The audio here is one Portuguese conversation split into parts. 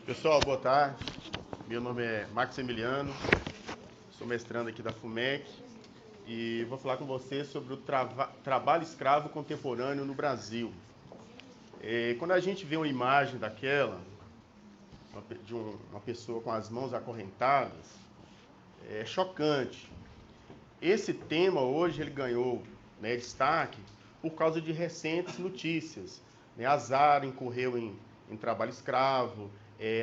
Pessoal, boa tarde. Meu nome é Maximiliano, sou mestrando aqui da FUMEC e vou falar com vocês sobre o trabalho escravo contemporâneo no Brasil. Quando a gente vê uma imagem daquela, de uma pessoa com as mãos acorrentadas, é chocante. Esse tema hoje ele ganhou, destaque por causa de recentes notícias. A Zara incorreu em trabalho escravo,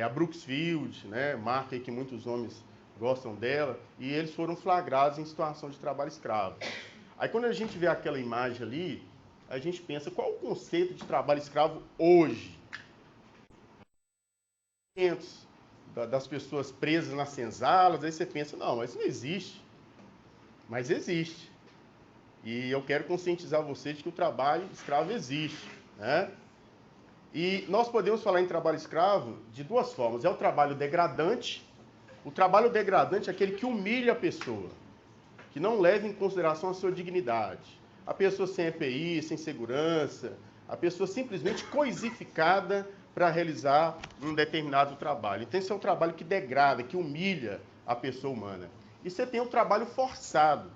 a Brooksfield, marca que muitos homens gostam dela, e eles foram flagrados em situação de trabalho escravo. Aí quando a gente vê aquela imagem ali, a gente pensa, qual o conceito de trabalho escravo hoje? Das pessoas presas nas senzalas, aí você pensa, não, mas isso não existe. Mas existe. E eu quero conscientizar vocês de que o trabalho escravo existe, E nós podemos falar em trabalho escravo de duas formas. É o trabalho degradante. O trabalho degradante é aquele que humilha a pessoa, que não leva em consideração a sua dignidade. A pessoa sem EPI, sem segurança, a pessoa simplesmente coisificada para realizar um determinado trabalho. Então, esse é um trabalho que degrada, que humilha a pessoa humana. E você tem o trabalho forçado.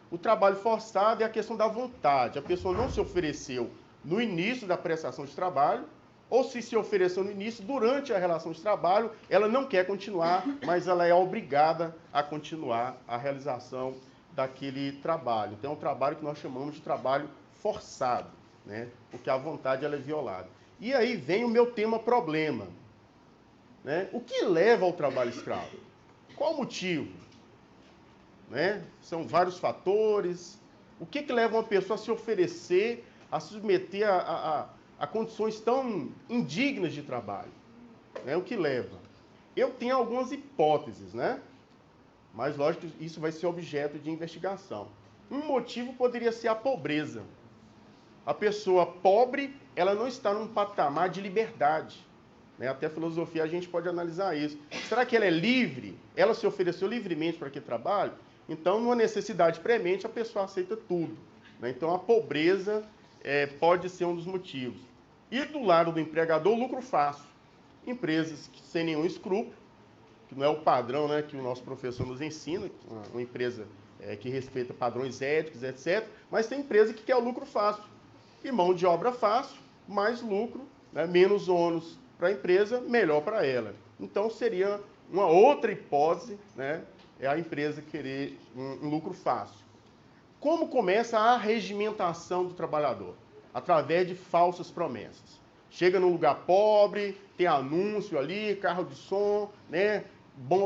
O trabalho forçado é a questão da vontade. A pessoa não se ofereceu no início da prestação de trabalho, ou se ofereceu no início, durante a relação de trabalho, ela não quer continuar, mas ela é obrigada a continuar a realização daquele trabalho. Então, é um trabalho que nós chamamos de trabalho forçado, porque a vontade ela é violada. E aí vem o meu tema problema. O que leva ao trabalho escravo? Qual o motivo? São vários fatores. O que leva uma pessoa a se oferecer, a se submeter a condições tão indignas de trabalho? O que leva? Eu tenho algumas hipóteses, mas lógico que isso vai ser objeto de investigação. Um motivo poderia ser a pobreza. A pessoa pobre, ela não está num patamar de liberdade. Até a filosofia a gente pode analisar isso. Será que ela é livre? Ela se ofereceu livremente para aquele trabalho? Então, numa necessidade premente, a pessoa aceita tudo. Então, a pobreza pode ser um dos motivos. E do lado do empregador, o lucro fácil. Empresas sem nenhum escrúpulo, que não é o padrão que o nosso professor nos ensina, uma empresa que respeita padrões éticos, etc. Mas tem empresa que quer o lucro fácil. E mão de obra fácil, mais lucro, menos ônus para a empresa, melhor para ela. Então, seria uma outra hipótese, é a empresa querer um lucro fácil. Como começa a regimentação do trabalhador? Através de falsas promessas. Chega num lugar pobre, tem anúncio ali, carro de som,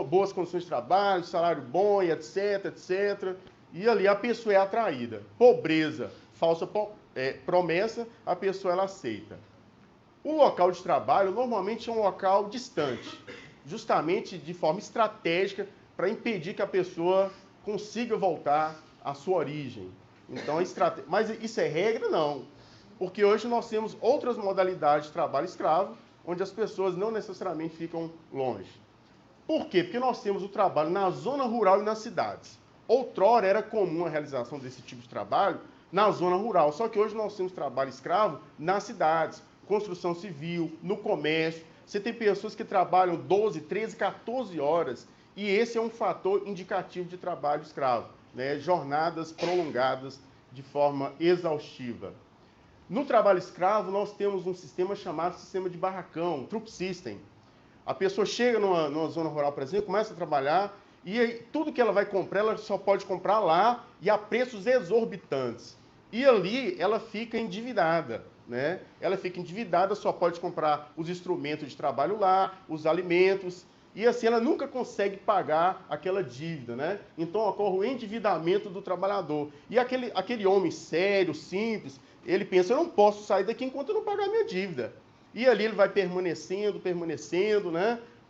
boas condições de trabalho, salário bom, etc, etc. E ali a pessoa é atraída. Pobreza, falsa promessa, a pessoa ela aceita. O local de trabalho normalmente é um local distante, justamente de forma estratégica para impedir que a pessoa consiga voltar à sua origem. Então, mas isso é regra? Não. Porque hoje nós temos outras modalidades de trabalho escravo, onde as pessoas não necessariamente ficam longe. Por quê? Porque nós temos o trabalho na zona rural e nas cidades. Outrora era comum a realização desse tipo de trabalho na zona rural, só que hoje nós temos trabalho escravo nas cidades, construção civil, no comércio. Você tem pessoas que trabalham 12, 13, 14 horas, e esse é um fator indicativo de trabalho escravo, jornadas prolongadas de forma exaustiva. No trabalho escravo, nós temos um sistema chamado sistema de barracão, truck system. A pessoa chega numa zona rural, por exemplo, começa a trabalhar, e aí, tudo que ela vai comprar, ela só pode comprar lá, e a preços exorbitantes. E ali ela fica endividada. Ela fica endividada, só pode comprar os instrumentos de trabalho lá, os alimentos, e assim ela nunca consegue pagar aquela dívida. Então ocorre o endividamento do trabalhador. E aquele homem sério, simples, ele pensa, eu não posso sair daqui enquanto eu não pagar a minha dívida. E ali ele vai permanecendo,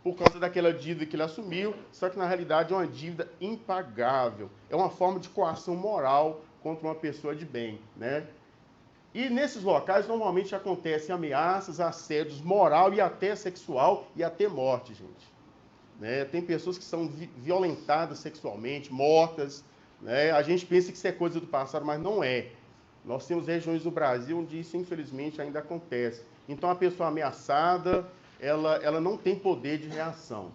por causa daquela dívida que ele assumiu, só que na realidade é uma dívida impagável. É uma forma de coação moral contra uma pessoa de bem. E nesses locais normalmente acontecem ameaças, assédios moral e até sexual e até morte, gente. Tem pessoas que são violentadas sexualmente, mortas. A gente pensa que isso é coisa do passado, mas não é. Nós temos regiões do Brasil onde isso, infelizmente, ainda acontece. Então, a pessoa ameaçada, ela não tem poder de reação.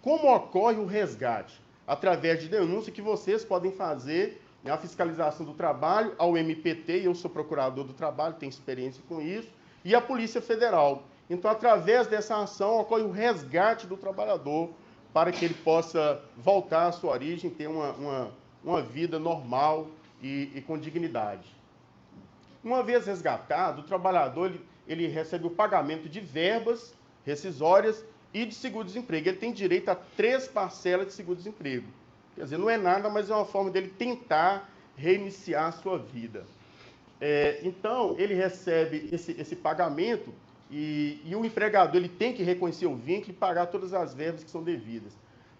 Como ocorre o resgate? Através de denúncia que vocês podem fazer na fiscalização do trabalho, ao MPT, eu sou procurador do trabalho, tenho experiência com isso, e a Polícia Federal. Então, através dessa ação, ocorre o resgate do trabalhador para que ele possa voltar à sua origem, ter uma vida normal e com dignidade. Uma vez resgatado, o trabalhador ele recebe o pagamento de verbas rescisórias e de seguro-desemprego. Ele tem direito a 3 parcelas de seguro-desemprego. Quer dizer, não é nada, mas é uma forma dele tentar reiniciar a sua vida. Então, ele recebe esse pagamento e o empregador ele tem que reconhecer o vínculo e pagar todas as verbas que são devidas.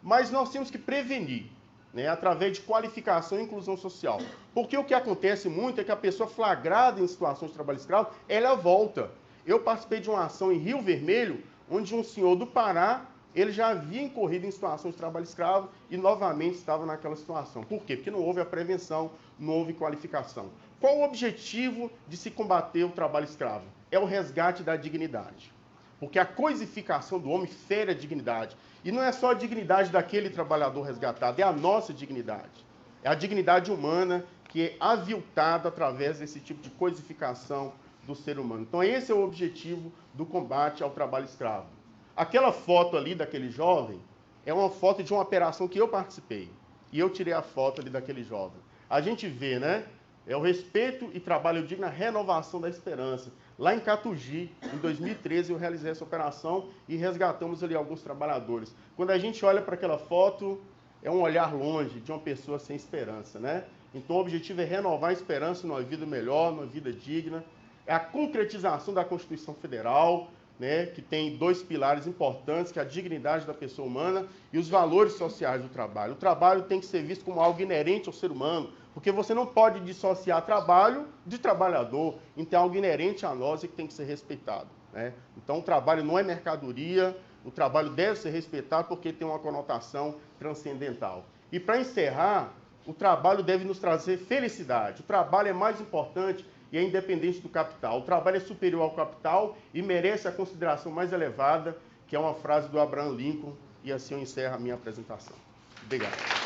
Mas nós temos que prevenir, né, através de qualificação e inclusão social. Porque o que acontece muito é que a pessoa flagrada em situações de trabalho escravo, ela volta. Eu participei de uma ação em Rio Vermelho, onde um senhor do Pará, ele já havia incorrido em situações de trabalho escravo e novamente estava naquela situação. Por quê? Porque não houve a prevenção, não houve qualificação. Qual o objetivo de se combater o trabalho escravo? É o resgate da dignidade. Porque a coisificação do homem fere a dignidade. E não é só a dignidade daquele trabalhador resgatado, é a nossa dignidade. É a dignidade humana que é aviltada através desse tipo de coisificação do ser humano. Então esse é o objetivo do combate ao trabalho escravo. Aquela foto ali daquele jovem é uma foto de uma operação que eu participei. E eu tirei a foto ali daquele jovem. A gente vê, né? É o respeito e trabalho digno na renovação da esperança. Lá em Catugi, em 2013, eu realizei essa operação e resgatamos ali alguns trabalhadores. Quando a gente olha para aquela foto, é um olhar longe de uma pessoa sem esperança, né? Então o objetivo é renovar a esperança numa vida melhor, numa vida digna. É a concretização da Constituição Federal, né, que tem 2 pilares importantes, que é a dignidade da pessoa humana e os valores sociais do trabalho. O trabalho tem que ser visto como algo inerente ao ser humano, porque você não pode dissociar trabalho de trabalhador, então é algo inerente a nós e que tem que ser respeitado, né? Então o trabalho não é mercadoria, o trabalho deve ser respeitado porque tem uma conotação transcendental. E para encerrar, o trabalho deve nos trazer felicidade. O trabalho é mais importante e é independente do capital. O trabalho é superior ao capital e merece a consideração mais elevada, que é uma frase do Abraham Lincoln, e assim eu encerro a minha apresentação. Obrigado.